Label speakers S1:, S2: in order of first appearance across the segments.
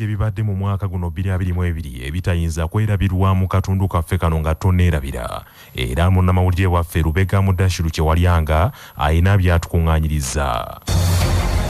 S1: ebibadde mu mwaka guno 2022 ebitayinza kwerabirwa mu katundu kaffe kano nga tonneerabira. Era munnamawulire waffe Lubega Mudashiru Kyewalyanga ayina byatukuŋŋaanyiriza.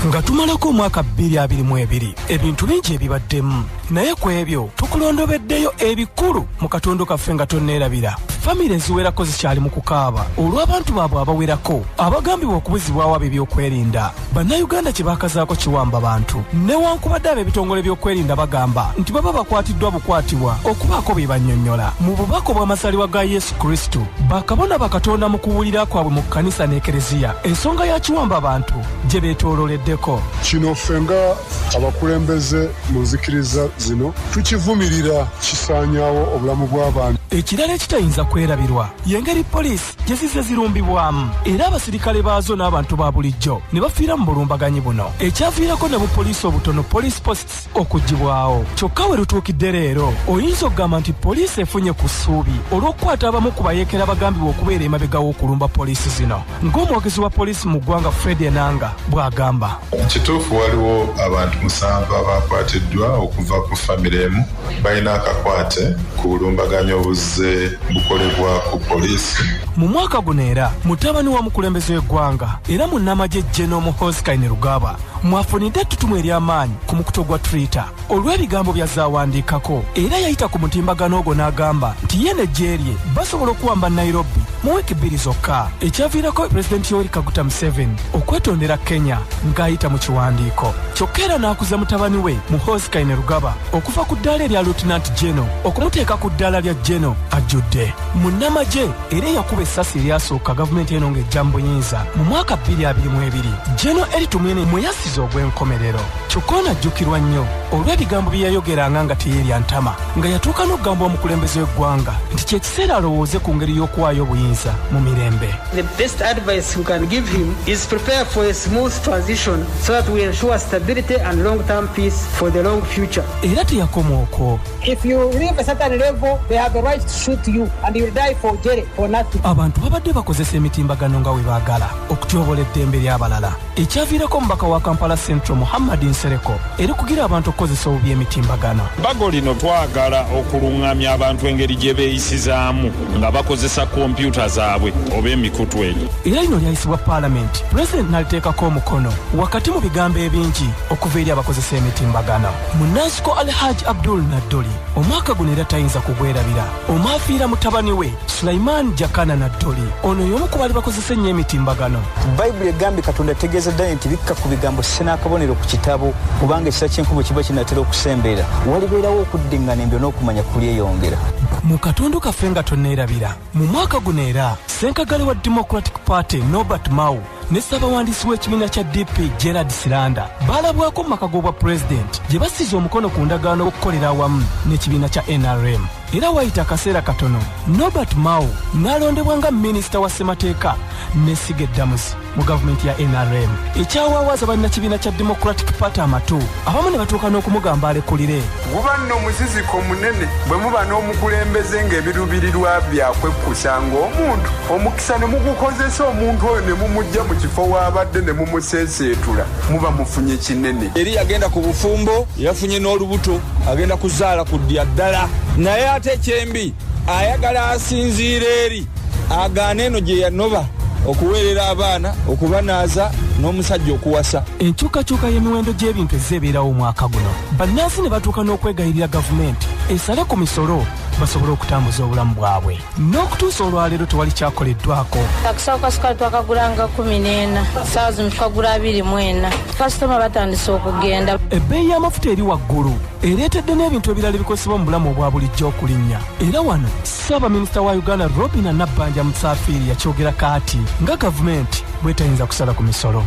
S2: Nga tumalako omwaka 2022 ebintu bingi ebibaddemu, naye ku ebyo tukulondobeddeyo ebikulu mu katundu kaffe nga tonneerabira. Famire eziwerako zikyali mu kukaaba olw'abantu baabwe abawerako abagambibwa okubuzibwawo ebyokwerinda. Bannayuganda kye baakazaako kiwamba bantu, newankubadde ab'ebitongole by'okwerinda bagamba nti baba bakwatiddwa bukwatibwa okubaako bye bannyonnyola. Mu bubaka obw'amazaalibwa ga Yesu Kristo, bakabona bakatonda mu kuwulira kwabwe mu kkanisa n'ekereziya ensonga ya kiwamba bantu gye beetoololeddeko.
S3: Kino ffenga abakulembeze mu nzikiriza zino tukivumirira, kisaanyaawo obulamu bw'abantu.
S2: Ekirala ekitayinza kwerabirwa y'engeri poliisi gye zizze zirumbibwamu era abasirikale baazo n'abantu ba bulijjo ne bafiira mu bulumbaganyi buno, ekyaviirako ne bupoliisi obutono police posts okuggibwawo. Kyokka we lutuukidde leero oyinza okugamba nti poliisi efunye ku ssuubi olw'okukwata abamu ku bayeekera bagambibwa okubeera emabega w'okulumba poliisi zino, ng'omwogezi wa poliisi mu ggwanga Fred Enanga bw'agamba.
S4: Kituufu waliwo abantu 7 abakwatiddwa okuva ku famire emu balina akakwate ku bulumbaganyi obuzze bukolebwa ku poliisi.
S2: Mu mwaka guno era mutabani wa mukulembeze w'eggwanga era munnamagye General Muhoozi Kainerugaba mwafunidde ettutumu ery'amaanyi ku mukuto gwa Twitter olw'ebigambo by'azaawandiikako, era yayita ku mutimbagano ogwo n'agamba nti ye n'eggye lye basobola okuwamba Nairobi mu wiiki 2 zokka, ekyaviirako Pulezidenti Yoweri Kaguta Museveni okwetondera Kenya ng'ayita mu kiwandiiko. Kyokka era n'akuza mutabani we Muhoozi Kainerugaba okuva ku ddaala erya Lieutenant General okumuteeka ku ddaala lya General ajjudde. Munnamagye era yakuba essasi eryasooka gavumenti eno ng'ejja mu buyinza mu mwaka 2022. General Eritumwene mwe yassize ogw'enkomerero. Kyokka ono ajjukirwa nnyo olw'ebigambo bye yayogeranga nga teyeerya ntama, nga yatuuka n'okugamba omukulembeze w'eggwanga nti kye kiseera alowooze ku ngeri y'okuwaayo obuyinza mu mirembe.
S5: The best advice we can give him is prepare for a smooth transition so that we ensure stability and long-term peace for the long future.
S2: Era teyakoma okwo.
S5: If you reach a certain level, they have the right to shoot you and you will die for jail for nothing.
S2: Abantu babadde bakozesa emitimbagano nga we baagala okutyobola eddembe ly'abalala, ekyaviirako omubaka wa Kampala Central Muhammad Nsereko eri kugira abantu okukozesa obubi emitimbagano.
S6: Bago lino twagala okuluŋŋamya abantu engeri gye beeyisizaamu nga bakozesa kompyuta zaabwe oba emikutu egyo.
S2: Era lino lyayisibwa Paalamenti, Pulezidenti n'aliteekako omukono wakati mu bigambo ebingi okuva eri abakozesa emitimbagano. Munansiko Alhaji Abdul Naddoli omwaka guno era tayinza kugwerabira, omwafiira mutabani we Sulaiman Jakana Naddoli, ono y'omu ku baali bakozesa ennyo emitimbagano.
S7: Bayibuli egambye Katonda ategeeza ddala nti bikka ku bigambo sinaakabonero ku kitabo, kubanga ekisa ky'enkubo kiba kinatera okusembeera, walibeerawo okuddiŋŋana embyo n'okumanya kulyeyongera.
S2: Mu katundu kaffe nga tonneerabira, mu mwaka guno era ssenkagale wa Democratic Party Norbert Mao ne ssaabawandiisi w'ekibiina kya DP Gerard Silanda baalabwako mu maka g'obwa Pulezidenti gye bassize omukono ku ndagaano okukolera awamu n'ekibiina kya NRM. Era wayita akaseera katono Norbert Mao n'alondebwa nga minisita wa ssemateeka n'essiga eddamuzi mu gavumenti ya NRM, ekyawaawaza bannakibiina kya Democratic Party amatu abamu ne batuuka n'okumugamba alekulire.
S8: Guba nno omuziziko munene bwe muba n'omukulembeze ng'ebiruubirirwa byakwekkusa ng'omuntu omukisa ne mugukozesa omuntu oyo ne mumujja mu kifo w'abadde ne mumuseeseetula, muba mufunye kinene.
S9: Eri yagenda ku bufumbo yafunye n'olubuto, agenda kuzaala ku ddya ddala, naye ate ekyembi ayagala asinziira eri agaana eno gye yanoba okuweerera abaana, okubanaaza n'omusajja okuwasa.
S2: Enkyukakyuka y'emiwendo gy'ebintu ezeebeerawo omwaka guno, bannansi ne batuuka n'okwegayirira gavumenti esale ku misolo basobole okutambuza obulamu bwabwe. N'okutuusa olwaleero tewali kyakoleddwako.
S10: Akasawo ka sukaali twakagulanga 14, saawa zino tukagula 24. Kasitoma batandise okugenda.
S2: Ebbeeyi y'amafuta eri waggulu ereetedde n'ebintu ebirala ebikozesebwa mu bulamu obwa bulijjo okulinnya. Era wano Ssaabaminisita wa Uganda Robina Nabbanja Musafiri yakyogera kaati nga gavumenti bwetayinza kusala ku misolo.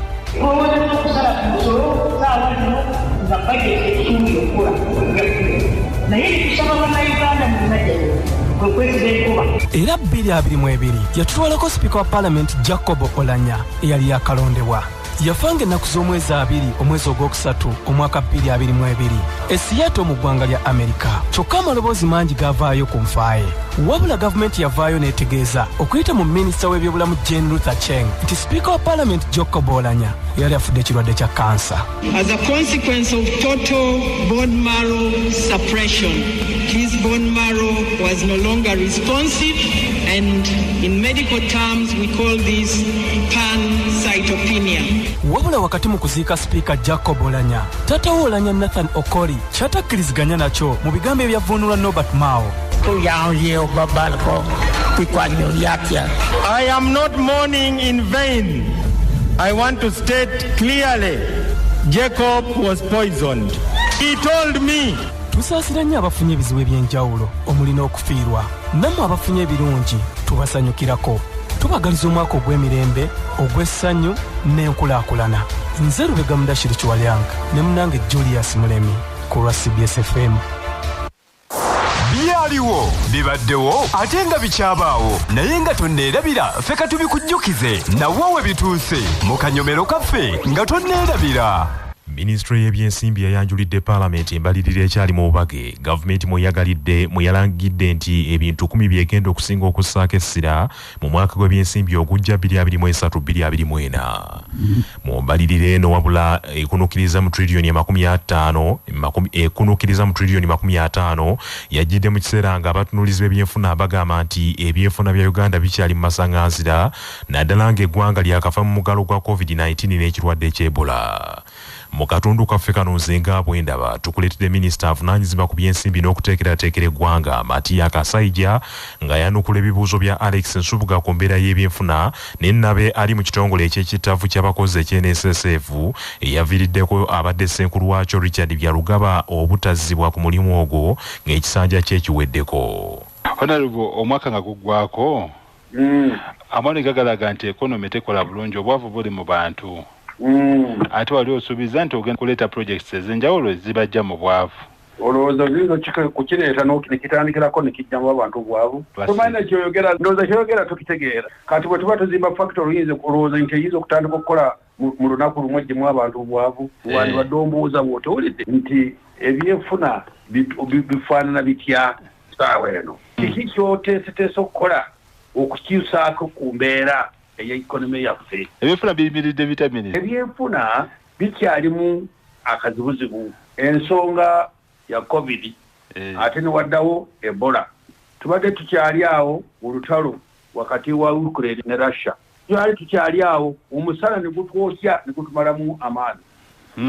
S2: Era 2022 yatutwalako Sipiika wa Paalamenti Jacob Olanya eyali yakalondebwa. Yafanga ennaku z'omwezi 2 omwezi ogwokusatu omwaka 2022 Seattle mu ggwanga lya Amerika. Kyokka amaloboozi mangi gavaayo ku nfaaye, wabula gavumenti yavaayo n'etegeeza okuyita mu minisita w'ebyobulamu Jane Luther Cheng nti Sipiika wa Paalamenti Jacob Olanya yali afudde ekirwadde kya kansa.
S11: As a consequence of total bone marrow suppression, his bone marrow was no longer responsive, and in medical terms we call this pancytopenia.
S2: Wabula wakati mu kuziika Sipiika Jacob Oulanyah, taata we Oulanyah Nathan Okoli kyatakkiriziganya nakyo mu bigambo ebyavvuunulwa Norbert Mao.
S12: I am not mourning in vain. I want to state clearly, Jacob was poisoned. He told me.
S2: Tusaasira nnyo abafunye ebizibu eby'enjawulo omuli n'okufiirwa. Nammwe abafunye ebirungi tubasanyukirako. Tubagaliza omwaka ogw'emirembe, ogw'essanyu n'enkulaakulana. Nze Lubega Mudashiri Kiwalyanga ne munnange Julius Mulemi ku lwa CBS FM.
S13: Byaliwo bibaddewo ate nga bikyabaawo naye nga tonneerabira ffe ka tubikujjukize nawe bituuse mu kanyomero kaffe nga tonneerabira.
S1: Ministry y'ebyensimbi yayanjulidde Parliament embalirira ekyali mu bubage. Gavumenti mweyalangidde nti ebintu 10 byegenda okusinga okussaako essira mu mwaka gw'ebyensimbi ogujja 2023-2024. Mu mbalirira eno wabula ekunukiriza mu trillioni 50 yajjidde mu kiseera nga abatunuulizi b'ebyenfuna bagamba nti ebyenfuna bya Uganda bikyali mu masaŋŋanzira naddala ng'eggwanga lyakafa mu muggalo gwa COVID-19 n'ekirwadde ky'Ebola. Mu katundu kaffe kano nzenga bwendaba tukuleetedde minisita avunaanyizibwa ku byensimbi n'okuteekerateekera eggwanga Matiya Kasaija nga yanukula ebibuuzo bya Alex Nsubuga ku mbeera y'ebyenfuna n'ennabe ali mu kitongole eky'ekittavvu ky'abakozi eky'NSSF eyaviiriddeko abadde ssenkulu waakyo Richard Byalugaba obutazzibwa ku mulimu ogwo ng'ekisanja kye kiweddeko.
S14: Honorable omwaka nga guggwako amaoni gagalaga nti ekonomi tekola bulungi obwavu buli mu bantu. Ate wali osuubiza nti ogenda kuleeta projects ez'enjawulo zibajja mu bwavu.
S15: Olowooza zino kukireeta nekitandikirako nekijja mu abantu obwavu. Tomanyi kyoyogera ndowooza kyoyogera tukitegeera. Kati bwe tuba tuzimba factory oyinza olowooza nti eyinza okutandika okukola mu lunaku lumu ejjemu abantu obwavu. Wandibadde ombuuza bw'otowulidde nti ebyenfuna bifaanana bitya saawa eno. Kiki kyoteeseteese okukola okukyusaako ku mbeera economy yaffe.
S14: Ebyenfuna biyimiridde vitamini.
S15: Ebyenfuna bikyalimu akazibuzibu. Ensonga ya COVID ate ne waddawo Ebola. Tubadde tukyali awo olutalo wakati wa Ukraine ne Russia. Twali tukyali awo omusana ne gutwokya ne gutumalamu amaani.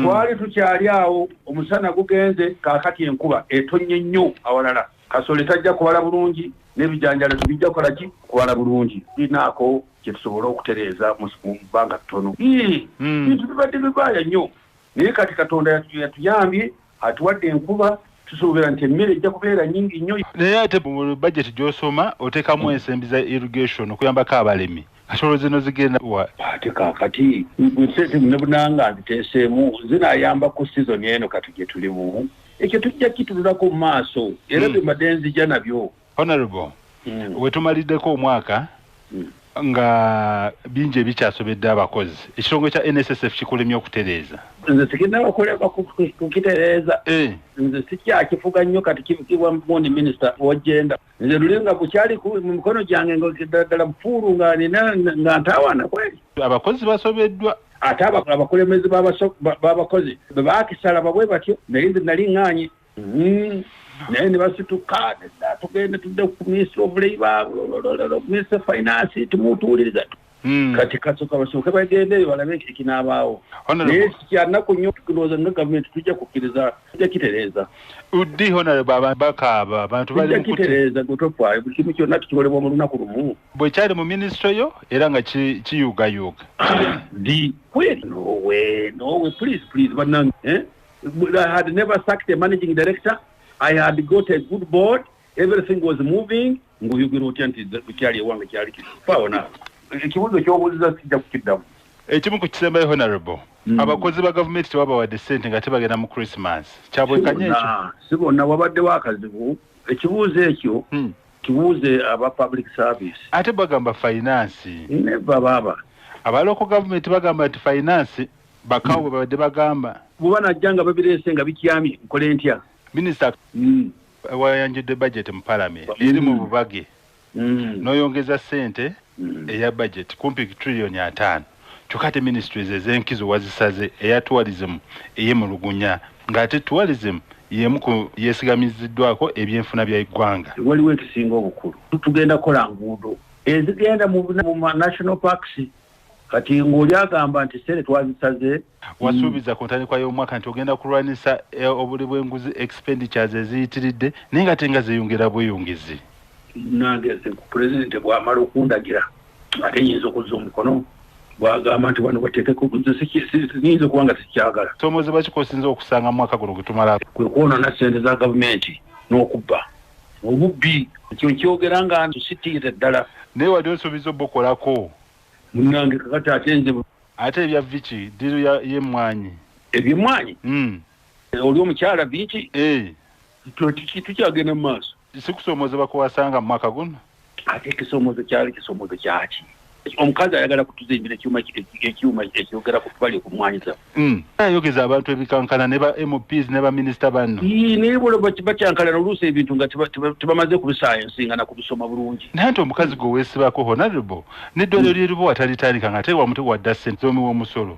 S15: Twali tukyali awo omusana gugenze kaakati enkuba etonnye nnyo awalala. Kasole tajja kubala bulungi n'ebijanjalo tubijja kukola ki kubala bulungi. Binaako kyetusobola okutereeza mu bbanga ttono. Bintu bibadde bibaaya nnyo naye kati Katonda yatuyambye atuwadde enkuba tusuubira nti emmere ejja kubeera nnyingi nnyo.
S14: Naye ate mu budget gy'osoma oteekamu ensimbi za irrigation okuyambako abalimi. Kasolo zino zigenda wa
S15: ate kaakati nsente ne bunanga nziteeseemu zinaayamba ku season eno kati gye tulimu. Ekyo tujja kitululako mu maaso era bye nzija nabyo.
S14: Honorable, wetumaliddeko omwaka nga bingi ebikyasobedde abakozi. Ekitongole kya NSSF kikulemye okutereeza.
S15: Nze sigenda bakoleba kukitereeza. Nze sikyakifuga nnyo kati kibukibwa mpundi minisita w'agenda. Nze lulinga bukyali mu mikono gyange ddala mufuulu nga ntawaana kweri.
S14: Abakozi basobeddwa.
S15: Ate abakulembeze b'abakozi bwe baakisala babwe batyo naye nze nali ŋŋaanye. Naye ne basituka tugende tudde ku Ministry of Labour, Ministry of Finance tumutuuliriza. Kati kasooka basooke bagendeyo balabe ekinaabaawo. Naye sikyanaku nnyo tulowooza nga gavumenti tujja kukkiriza tujja kitereeza.
S14: Uddi Honorable bakaaba abantu bali mu
S15: kitereeza gutopaayo buli kimu kyonna tukikolebwa mu lunaku lumu.
S14: Bwe kyali mu ministry yo era nga kiyugayuga.
S15: Kweri no way please bannange. I had never sacked a managing director. I had got a good board. Everything was moving. Nguyugiro otya nti bukyali ewange kyali kifaona. Ekibuuzo ky'obuuziza sijja kukiddamu.
S14: Ekimu ku kisembayo Honorable. Abakozi ba gavumenti tebabawadde ssente nga tebagenda mu Christmas. Kyabwekanya ekyo.
S15: Si bonna wabaddewo akazibu. Ekibuuzo ekyo kibuuze aba public service.
S14: Ate bagamba finance.
S15: Never baba.
S14: Aba local government bagamba nti finance bakawe babadde bagamba.
S15: Buba najja nga babireese nga bikyamye nkole ntya.
S14: Minister wayanjudde budget mu parliament eri mu bubage noyongeza ssente eya budget kumpi trillioni 5 chokate ministries ezenkizo wazisaze eya tourism eyemulugunya ngate tourism yemuko yesigamiziddwako ebyenfuna bya igwanga
S15: waliwo ekisinga obukulu tugenda kola nguudo ezigenda mu national parks kati ng'oli agamba nti sente twazisaze
S14: wasuubiza ku ntandikwa y'omwaka nti ogenda kulwanisa obuli bw'enguzi expenditures eziyitiridde naye nga tenga zeeyongera bweyongezi
S15: nangeze ku pulezidenti bw'amala okundagira ate nyinza okuzza omukono bwagamba nti wano bateekeko nyinza okuba nga sikyagala
S14: somoze bakikosinza okusanga mu mwaka guno gwetumala
S15: kwe kwonoona sente za gavumenti n'okubba obubbi ekyo nkyogera nga tusitiire ddala
S14: naye wali osuubiza obbokolako
S15: munange kakati ate nze
S14: ate ebya viki diru y'emmwanyi
S15: ebyemmwanyi oli omukyala viki tukyagenda mu maaso
S14: sikusoomozebwa kuwasanga mu mwaka guno
S15: ate ekisoomozo kyali kisoomozo kyaki omukazi ayagala kutuzimbira ekyuma ekyogera ku tubali okumwanyiza
S14: ayogeza abantu ebikankana ne ba MPs ne baminisita banno
S15: naye bolo bakyankalana oluusi ebintu nga tebamaze kubisayensinga na kubisoma bulungi
S14: naye nti omukazi gwe weesibako honorable n'eddwaliro lyeribo watalitandika nga ate wamuti wadda ssente omi w'omusolo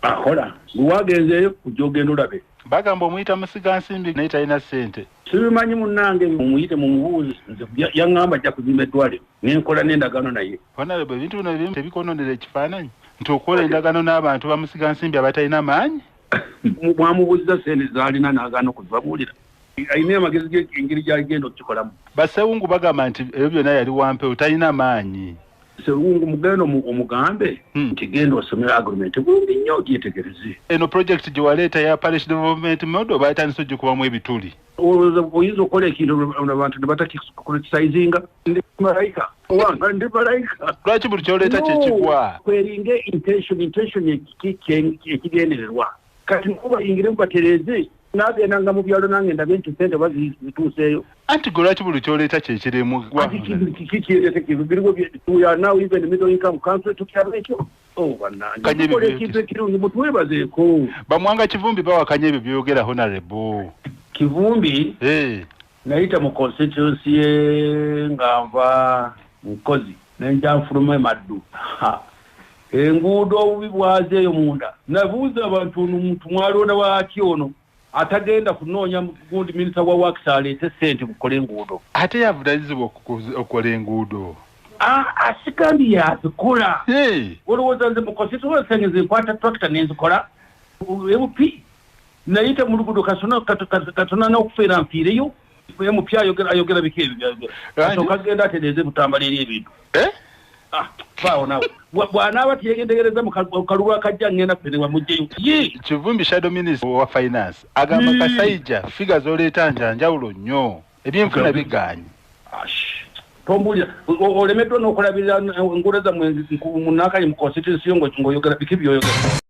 S15: akola bwewagenzeeyo kujja ogenda olabe
S14: bagamba omuyita musigansimbi naye talina ssente
S15: sibimanyi munnange mumuyite mumubuuzi nze yaŋŋamba ajja kuzimba eddwaliro nenkola n'endagaano naye
S14: honorable ebintu bino ebimu tebikononera ekifaananyi nti okola endagaano n'abantu bamusigansimbi abatalina maanyi
S15: mwamubuuziza sente zaalina n'agaana okuzibabuulira alina amagezi engeri gy'agenda okukikolamu
S14: basewungu bagamba nti ebyo byonna yali wampewo talina maanyi
S15: sewungu mugenda omugambe nti genda osomera agreement bulungi nnyo ogyetegereze
S14: eno project gye waleeta ya parish development model bayitandisa ogikubamu ebituli
S15: oyinza okukola ekintu abantu ne batakisaizinga ndi malayika ndi malayika
S14: lwaki buli kyoleeta kyekigwa
S15: kweringa intention ekigendererwa kati nkubayingiremu batereze nagenda mu byalo nange ndabe nti sente bazituuseeyo
S14: anti gwe lwaki buli kyoleeta kyekiremu
S15: now even middle income country tukyalo ekyo ekintu ekirungi mutwebazeeko
S14: bamwanga kivumbi bawakanya ebyo byogera honorable
S15: kivumbi nayita mu constituency nga nva mukozi nenjanfuluma emaddu enguudo obubi bwazeeyo munda nabuuza abantu ono muntu mwalonda waaki ono atagenda kunoonya gundi minisita wa works aleete ssente kukola enguudo
S14: ate yavunanyizibwa okukola enguudo
S15: asigambye yazikola olowooza nze mu constituency nze nkwata tractor nenzikola mp nayita mu luguudo katona n'okufeera nfiireyo mp ayogera biki ebyo kagenda atereeze butambala eri ebintu faawo nawe bw'anaaba teyegendegereza mu kalulu akajja ngenda kuterewa mujjeyo
S14: kivumbi shadow minister wa finance agamba kasaija figa z'oleeta njanjawulo nnyo ebyenfuna bigaanyi
S15: tombulira olemeddwa n'okulabirira enguudo zammwe munnakanyi mu constituency ng'oyogera biki byoyogera